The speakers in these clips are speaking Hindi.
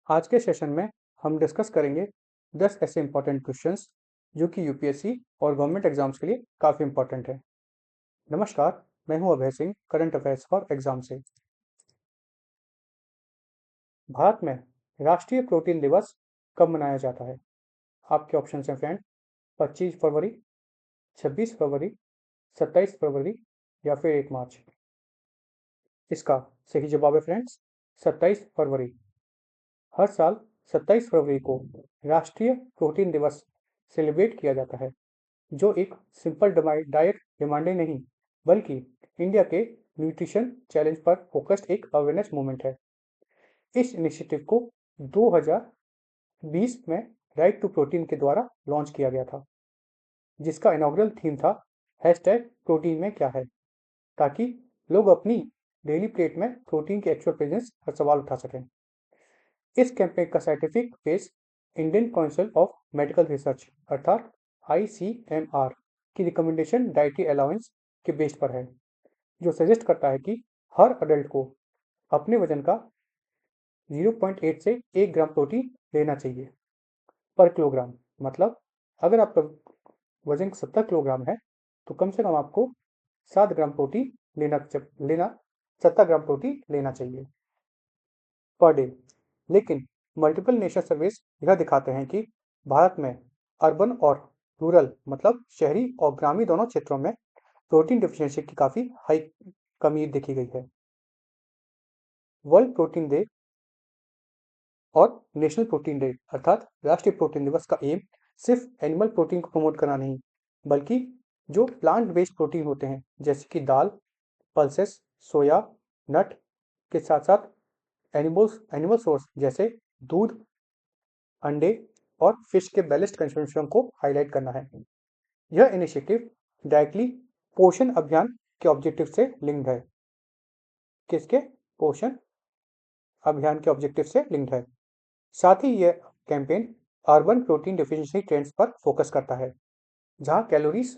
आज के सेशन में हम डिस्कस करेंगे 10 ऐसे इंपॉर्टेंट क्वेश्चंस जो कि यूपीएससी और गवर्नमेंट एग्जाम्स के लिए काफ़ी इंपॉर्टेंट है। नमस्कार, मैं हूं Abhay Singh, current affairs for exam से। भारत में राष्ट्रीय प्रोटीन दिवस कब मनाया जाता है? आपके ऑप्शन हैं फ्रेंड, 25 फरवरी, 26 फरवरी, 27 फरवरी या फिर 1 मार्च। इसका सही जवाब है फ्रेंड्स, 27 फरवरी। हर साल 27 फरवरी को राष्ट्रीय प्रोटीन दिवस सेलिब्रेट किया जाता है, जो एक सिंपल डाइट डिमांडे नहीं बल्कि इंडिया के न्यूट्रिशन चैलेंज पर फोकस्ड एक अवेयरनेस मूवमेंट है। इस इनिशिएटिव को 2020 में राइट टू प्रोटीन के द्वारा लॉन्च किया गया था, जिसका इनॉग्रल थीम था हैशटैग प्रोटीन में क्या है, ताकि लोग अपनी डेली प्लेट में प्रोटीन के एक्चुअल प्रेजेंस पर सवाल उठा सकें। इस कैंपेन का scientific base Indian council of medical research अर्थात ICMR की रिकमेंडेशन डाइटरी अलाउंस के बेस पर है, जो सजेस्ट करता है कि हर अडल्ट को अपने वजन का 0.8 से 1 ग्राम प्रोटीन लेना चाहिए पर किलोग्राम। मतलब अगर आपका वजन 70 किलोग्राम है तो कम से कम आपको 7 ग्राम प्रोटीन लेना 70 ग्राम प्रोटीन लेना चाहिए पर डे। लेकिन मल्टीपल नेशन सर्वेस यह दिखाते हैं कि भारत में अर्बन और रूरल मतलब शहरी और ग्रामीण दोनों क्षेत्रों में प्रोटीन डिफिशियंसी की काफ़ी हाई कमी देखी गई है। वर्ल्ड प्रोटीन डे और नेशनल प्रोटीन डे अर्थात राष्ट्रीय प्रोटीन दिवस का एम सिर्फ एनिमल प्रोटीन को प्रमोट करना नहीं, बल्कि जो प्लांट बेस्ड प्रोटीन होते हैं जैसे कि दाल, पल्सेस, सोया, नट के साथ साथ एनिमल सोर्स जैसे दूध, अंडे और फिश के बैलेंस्ड कंजम्पशन को हाईलाइट करना है। यह इनिशिएटिव डायरेक्टली पोषण अभियान के ऑब्जेक्टिव से लिंक्ड है। किसके? पोषण अभियान के ऑब्जेक्टिव से लिंक्ड है। साथ ही यह campaign urban protein deficiency trends पर फोकस करता है, जहां कैलोरीज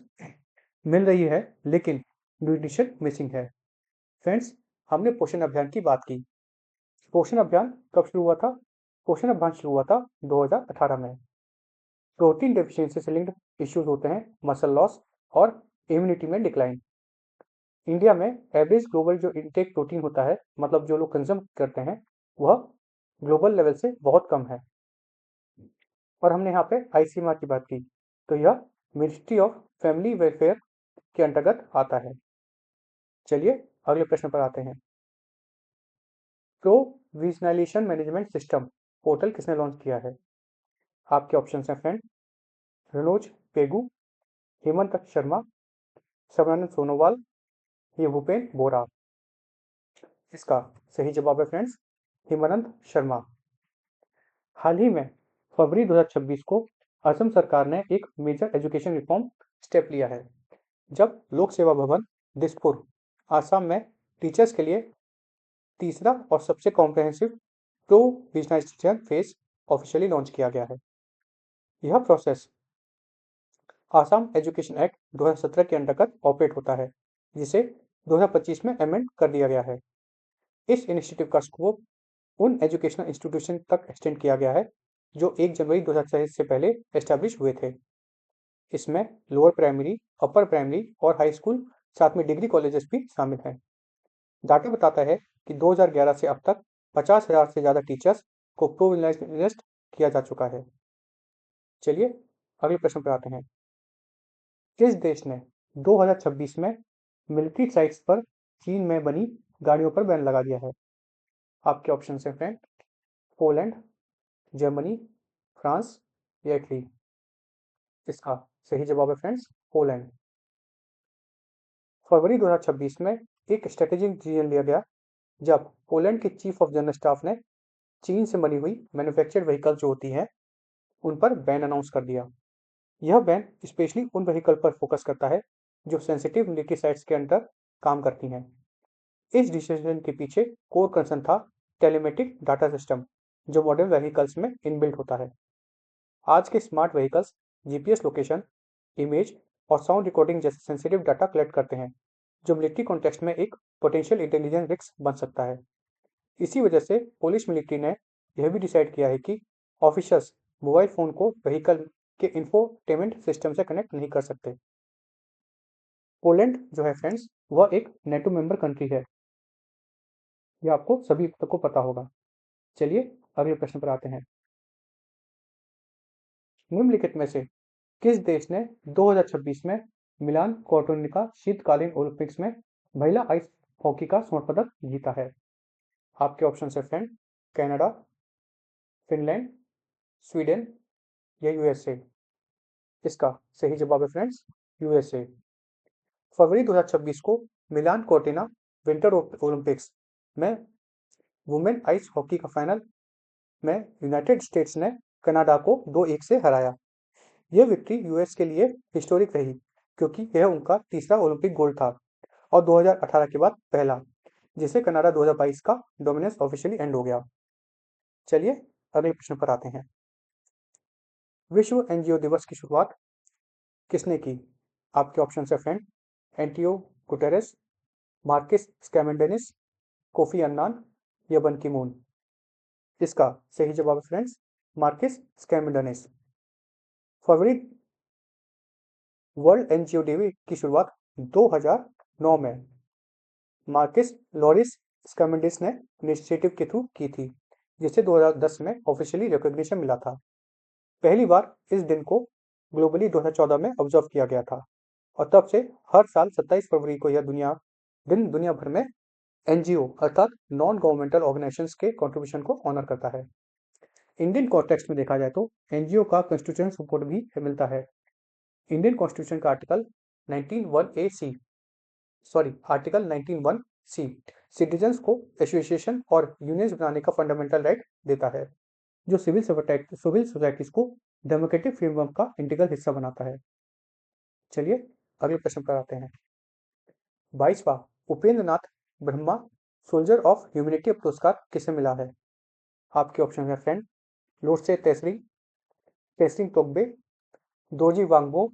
मिल रही है लेकिन न्यूट्रिशन मिसिंग है। फ्रेंड्स, हमने पोषण अभियान की बात की। पोषण अभियान कब शुरू हुआ था? पोषण अभियान शुरू हुआ था 2018 में। प्रोटीन डेफिशिएंसी से लिंक्ड इश्यूज होते हैं मसल लॉस और इम्यूनिटी में डिक्लाइन। इंडिया में एवरेज ग्लोबल जो इनटेक प्रोटीन होता है, मतलब जो लोग कंज्यूम करते हैं, वह ग्लोबल लेवल से बहुत कम है। और हमने यहाँ पे ICMR की बात की, तो यह मिनिस्ट्री ऑफ फैमिली वेलफेयर के अंतर्गत आता है। चलिए अगले प्रश्न पर आते हैं। प्रोविजनलाइजेशन मैनेजमेंट सिस्टम पोर्टल किसने लॉन्च किया है? आपके ऑप्शन हैं फ्रेंड, मनोज पेगू, हेमंत शर्मा, सर्बानंद सोनोवाल, ये भूपेन बोरा। इसका सही जवाब है फ्रेंड्स, हेमंत शर्मा। हाल ही में फरवरी 2026 को असम सरकार ने एक मेजर एजुकेशन रिफॉर्म स्टेप लिया है, जब लोक सेवा भवन दिसपुर आसाम में टीचर्स के लिए तीसरा और सबसे कॉम्प्रहेंसिव प्रोविजनलाइजेशन फेज ऑफिशियली लॉन्च किया गया है। यह प्रोसेस आसाम एजुकेशन एक्ट 2017 के अंतर्गत ऑपरेट होता है, जिसे 2025 में अमेंड कर दिया गया है। इस इनिशिएटिव का स्कोप उन एजुकेशनल इंस्टीट्यूशन तक एक्सटेंड किया गया है जो 1 जनवरी 2026 से पहले एस्टैब्लिश हुए थे। इसमें लोअर प्राइमरी, अपर प्राइमरी और हाई स्कूल साथ में डिग्री कॉलेजेस भी शामिल हैं। डाटा बताता है कि 2011 से अब तक 50,000 से ज़्यादा टीचर्स को प्रोविजनलाइज्ड किया जा चुका है। चलिए अगले प्रश्न पर आते हैं। किस देश ने 2026 में मिलिट्री साइट्स पर चीन में बनी गाड़ियों पर बैन लगा दिया है? आपके ऑप्शन हैं फ्रेंड, पोलैंड, जर्मनी, फ्रांस या इटली। इसका सही जवाब है फ्रेंड्स, पोलैंड। फरवरी 2026 में एक स्ट्रेटेजिक डिसीजन लिया गया, जब पोलैंड के चीफ ऑफ जनरल स्टाफ ने चीन से बनी हुई मैन्युफैक्चर्ड व्हीकल जो होती हैं, उन पर बैन अनाउंस कर दिया। यह बैन स्पेशली उन व्हीकल पर फोकस करता है जो सेंसिटिव मिलिट्री साइट्स के अंदर काम करती हैं। इस डिसीजन के पीछे कोर कंसर्न था टेलीमेटिक डाटा सिस्टम, जो मॉडर्न व्हीकल्स में इनबिल्ट होता है। आज के smart vehicles GPS location, image और साउंड रिकॉर्डिंग जैसे सेंसिटिव डाटा कलेक्ट करते हैं, जो मिलिट्री कॉन्टेक्स्ट में एक पोटेंशियल इंटेलिजेंस रिस्क बन सकता है। इसी वजह से पोलिश मिलिट्री ने यह भी डिसाइड किया है कि ऑफिसर्स मोबाइल फ़ोन को व्हीकल के इंफोटेनमेंट सिस्टम से कनेक्ट नहीं कर सकते। पोलैंड जो है फ्रेंड्स, वह एक नेटो मेंबर कंट्री है। यह आपको सभी को पता होगा। चलिए अगले प्रश्न पर आते हैं। निम्नलिखित में से किस देश ने 2026 में मिलान कोर्टिना शीतकालीन ओलंपिक्स में महिला आइस हॉकी का स्वर्ण पदक जीता है? आपके ऑप्शन है फ्रेंड, कनाडा, फिनलैंड, स्वीडन या यूएसए। इसका सही जवाब है फ्रेंड्स, यूएसए। फरवरी 2026 को मिलान कोर्टिना विंटर ओलंपिक्स में वुमेन आइस हॉकी का फाइनल में यूनाइटेड स्टेट्स ने कनाडा को 2-1 से हराया। यह विक्ट्री यूएस के लिए हिस्टोरिक रही क्योंकि यह उनका तीसरा ओलंपिक गोल्ड था और 2018 के बाद पहला, जिससे कनाडा 2022 का डोमिनेंस ऑफिशियली एंड हो गया। चलिए अगले प्रश्न पर आते हैं। विश्व एनजीओ दिवस की शुरुआत किसने की? आपके ऑप्शन है friend, Antonio Guterres, Marcis Skadmanis, Kofi Annan या बन की मून। इसका सही जवाब है फ्रेंड्स, मार्किस स्कैमेंडेनिस। फरवरी वर्ल्ड एनजीओ डे की शुरुआत 2009 में मार्किस लॉरिस स्कैमेंडिस ने इनिशिएटिव के थ्रू की थी, जिसे 2010 में ऑफिशियली रिकॉग्निशन मिला था। पहली बार इस दिन को ग्लोबली 2014 में ऑब्जर्व किया गया था और तब से हर साल 27 फरवरी को यह दुनिया भर में एनजीओ अर्थात नॉन गवर्नमेंटल ऑर्गेनाइजेशंस के कंट्रीब्यूशन को ऑनर करता है। इंडियन कॉन्टेक्स्ट में देखा जाए तो एनजीओ का कॉन्स्टिट्यूशन सपोर्ट भी मिलता है। इंडियन कॉन्स्टिट्यूशन का आर्टिकल 19(1) सी सिटीजन्स को एसोसिएशन और यूनियंस बनाने का फंडामेंटल राइट देता है, जो सिविल सोसाइटीज को डेमोक्रेटिक फ्रेमवर्क का इंटीग्रल हिस्सा बनाता है। चलिए अगले प्रश्न पर आते हैं। 22वां Upendra Nath Brahma soldier of humanity पुरस्कार किसे मिला है? आपके ऑप्शन है फ्रेंड, लोटसे तेसरिंग तोग्बे, दोरजी वांगबो,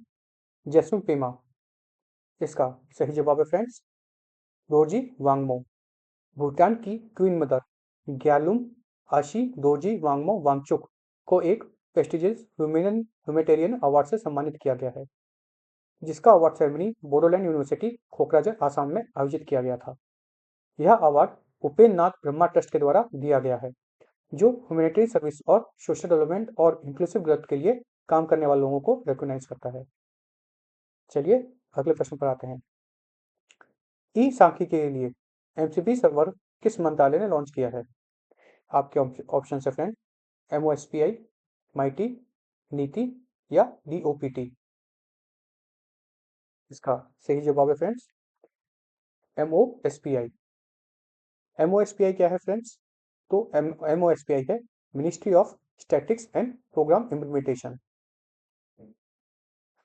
जैस्मिन पेमा। इसका सही जवाब है फ्रेंड्स, दोरजी वांगमो। भूटान की क्वीन मदर ग्यालुम आशी दोरजी वांगमो वांगचुक को एक प्रेस्टिजियस ह्यूमैनिटेरियन अवार्ड से सम्मानित किया गया है, जिसका award ceremony Bodoland university Kokrajhar Assam में आयोजित किया गया था। यह अवार्ड उपेंद्र नाथ ब्रह्मा ट्रस्ट के द्वारा दिया गया है, जो ह्यूमैनिटेरियन सर्विस और सोशल डेवलपमेंट और इंक्लूसिव ग्रोथ के लिए काम करने वाले लोगों को रिकॉग्नाइज करता है। चलिए अगले प्रश्न पर आते हैं। ई सांख्यिकी के लिए एमसीपी सर्वर किस मंत्रालय ने लॉन्च किया है? आपके ऑप्शन है फ्रेंड, एमओएसपीआई, माइटी, नीति या डीओपीटी। इसका सही जवाब है फ्रेंड्स, एमओएसपीआई। एमओएसपीआई क्या है फ्रेंड्स? तो एमओएसपीआई है ministry of statics and programme implementation.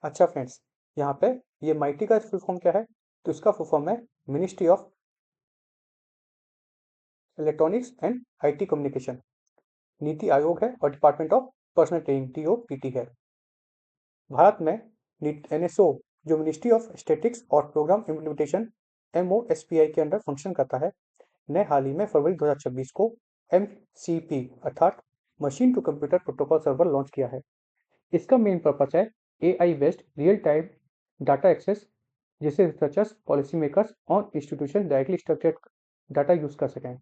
अच्छा फ्रेंड्स, यहाँ पे ये माइटी का फुल फॉर्म क्या है? तो इसका फुल फॉर्म है ministry of electronics and IT communication. NITI Aayog है और department of personal training DOPT है। भारत में एनएसओ जो मिनिस्ट्री ऑफ स्टैटिक्स और प्रोग्राम इम्प्लीमेंटेशन एमओएसपीआई के अंडर फंक्शन करता है, ने हाल ही में फरवरी 2026 को एमसीपी अर्थात machine to computer protocol server launch किया है। इसका मेन पर्पस है AI based real time data access, जिसे रिसर्चर्स, पॉलिसी मेकर्स और institution directly structured data use कर सकें।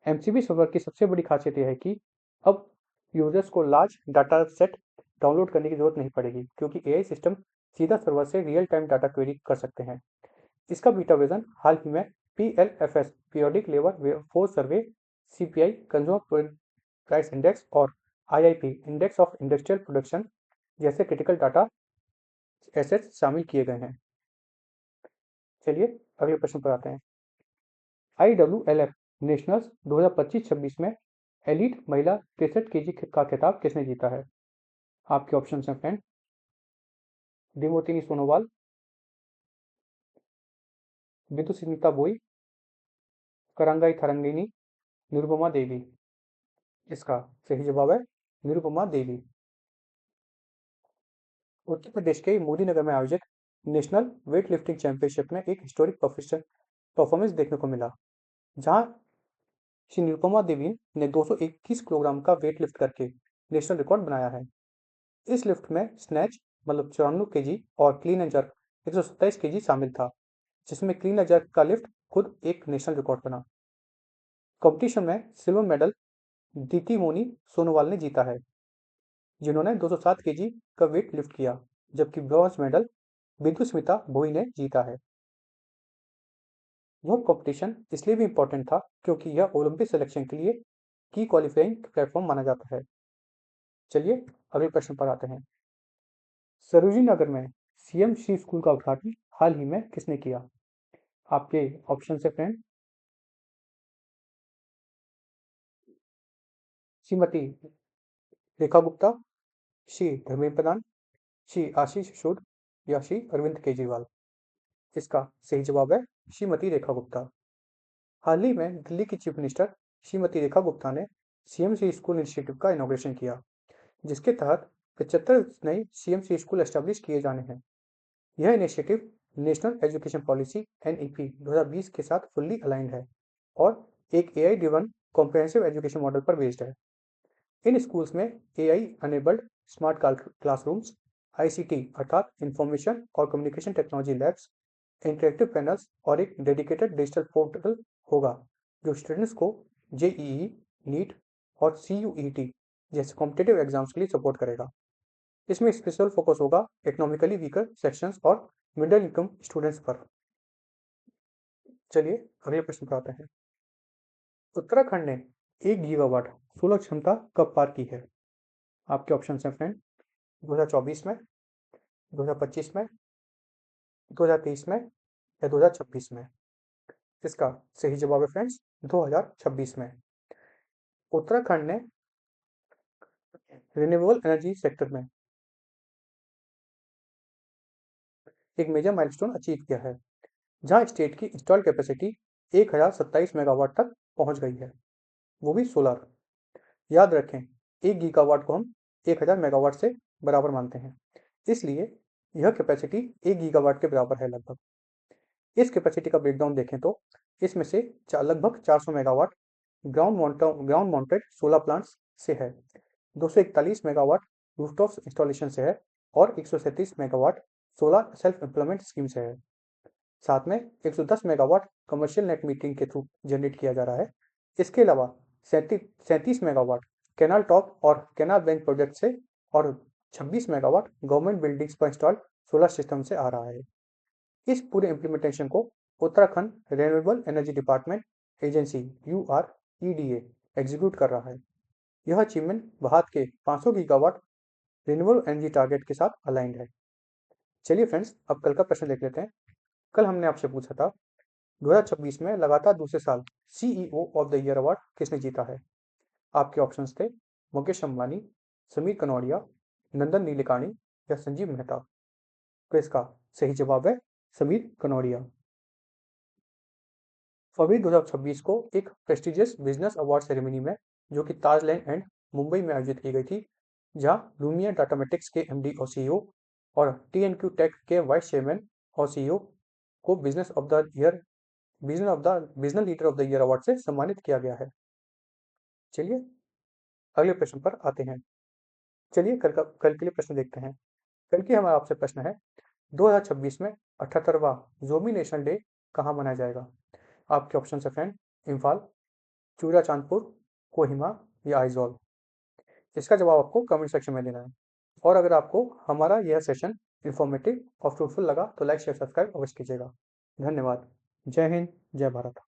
एमसीपी सर्वर की सबसे बड़ी खासियत यह है कि अब यूजर्स को लार्ज डाटा सेट डाउनलोड करने की जरूरत नहीं पड़ेगी, क्योंकि एआई सिस्टम सीधा सर्वर से रियल टाइम डाटा क्वेरी कर सकते हैं। इसका बीटा वर्जन हाल ही में PLFS periodic labour force survey, CPI consumer price index और IIP index of industrial production जैसे क्रिटिकल डाटा एसेट्स शामिल किए गए हैं। चलिए अगले प्रश्न पर आते हैं। IWLF नेशनल्स 2025-26 में एलीट महिला 63 केजी का खिताब किसने जीता है? आपके ऑप्शन हैं फ्रेंड, डिमोतिनी सोनोवाल, बिदुस्मिता बोई, करंगाई थरंगिनी, निरुपमा देवी। इसका सही जवाब है निरुपमा देवी। उत्तर प्रदेश के मोदीनगर में आयोजित नेशनल वेट लिफ्टिंग चैंपियनशिप में एक हिस्टोरिक परफॉर्मेंस देखने को मिला, जहां श्री निरुपमा देवी ने 221 किलोग्राम का वेट लिफ्ट करके नेशनल रिकॉर्ड बनाया है। इस लिफ्ट में स्नैच मतलब 94 केजी और क्लीन एंड जर्क 127 केजी शामिल था, जिसमें क्लीन एंड जर्क का लिफ्ट खुद एक नेशनल रिकॉर्ड बना। कंपटीशन में सिल्वर मेडल दीप्ति मोनी सोनोवाल ने जीता है, जिन्होंने 207 केजी का वेट लिफ्ट किया, जबकि ब्रॉन्ज मेडल बिंदुस्मिता भोई ने जीता है। यह कंपटीशन इसलिए भी इम्पोर्टेंट था क्योंकि यह ओलंपिक सिलेक्शन के लिए की क्वालिफाइंग प्लेटफॉर्म माना जाता है। चलिए अगले प्रश्न पर आते हैं। सरोजिनी नगर में सीएम श्री स्कूल का उद्घाटन हाल ही में किसने किया? आपके ऑप्शन है फ्रेंड। श्रीमती रेखा गुप्ता, श्री धर्मेंद्र प्रधान, श्री आशीष सूद या श्री अरविंद केजरीवाल। इसका सही जवाब है श्रीमती रेखा गुप्ता। हाल ही में दिल्ली की चीफ मिनिस्टर श्रीमती रेखा गुप्ता ने सीएमसी स्कूल इनिशिएटिव का इनॉग्रेशन किया, जिसके तहत 75 नए सीएमसी स्कूल एस्टेब्लिश किए जाने हैं। यह initiative national education policy NEP 2020 के साथ फुल्ली अलाइंड है और एक AI driven comprehensive education model पर बेस्ड है। इन स्कूल्स में AI enabled smart classrooms, ICT अर्थात इंफॉर्मेशन और communication technology labs, interactive panels और एक डेडिकेटेड डिजिटल पोर्टल होगा, जो स्टूडेंट्स को जेईई, नीट और सीयूईटी जैसे कॉम्पिटिटिव एग्जाम्स के लिए सपोर्ट करेगा। इसमें स्पेशल फोकस होगा इकोनॉमिकली वीकर सेक्शंस और मिडिल इनकम स्टूडेंट्स पर। चलिए अगले प्रश्न पर आते हैं। उत्तराखंड ने 1 गीगावाट सोलर क्षमता कब पार की है? आपके ऑप्शन हैं फ्रेंड। 2024 में, 2025 में, 2023 में या 2026 में। इसका सही जवाब है फ्रेंड्स 2026 में। उत्तराखंड ने रिन्यूएबल एनर्जी सेक्टर में एक मेजर माइलस्टोन अचीव किया है, जहां स्टेट की इंस्टॉल कैपेसिटी 1027 मेगावाट तक पहुंच गई है, वो भी सोलर। याद रखें, 1 गीगावाट को हम 1000 मेगावाट से बराबर मानते हैं, इसलिए यह कैपेसिटी 1 गीगावाट के बराबर है लगभग। इस कैपेसिटी का ब्रेकडाउन देखें तो इसमें से लगभग 400 megawatt ground mounted solar plants से है, 241 मेगावाट रूफटॉप इंस्टॉलेशन से है और 137 megawatt solar self employment scheme से है। साथ में 110 मेगावाट कमर्शियल नेट मीटरिंग के थ्रू जनरेट किया जा रहा है। इसके अलावा 37 मेगावाट कैनाल टॉप और कैनाल बैंक प्रोजेक्ट से और 26 मेगावाट गवर्नमेंट बिल्डिंग्स पर इंस्टॉल्ड सोलर सिस्टम से आ रहा है। इस पूरे इम्प्लीमेंटेशन को Uttarakhand renewable energy department agency UREDA execute कर रहा है। यह अचीवमेंट भारत के 500 गीगावाट रिन्यूएबल एनर्जी टारगेट के साथ अलाइंड है। चलिए फ्रेंड्स, अब कल का प्रश्न देख लेते हैं। कल हमने आपसे पूछा था 2026 में लगातार दूसरे साल CEO of the year award किसने जीता है? आपके ऑप्शंस थे मुकेश अंबानी, समीर कनौडिया, नंदन नीलेकाणी या संजीव मेहता। तो इसका सही जवाब है समीर कनौडिया। फरवरी 2026 को एक प्रेस्टिजियस बिजनेस अवार्ड सेरेमनी में, जो कि ताजलैंड एंड मुंबई में आयोजित की गई थी, जहां लूमिया डाटामेटिक्स के MD और CEO और TNQ टेक के वाइस चेयरमैन और CEO को business leader of the year award से सम्मानित किया गया है। चलिए अगले प्रश्न पर आते हैं। चलिए कल के लिए प्रश्न देखते हैं। कल की हमारा आपसे प्रश्न है 2026 में 78वां जोबी नेशनल डे कहाँ मनाया जाएगा? आपके ऑप्शन है फ्रेंड इम्फाल, चूड़ाचांदपुर, कोहिमा या आइजॉल। इसका जवाब आपको कमेंट सेक्शन में देना है। और अगर आपको हमारा यह सेशन इन्फॉर्मेटिव और फ्रूटफुल लगा तो लाइक शेयर सब्सक्राइब अवश्य कीजिएगा। धन्यवाद। जय हिंद, जय भारत।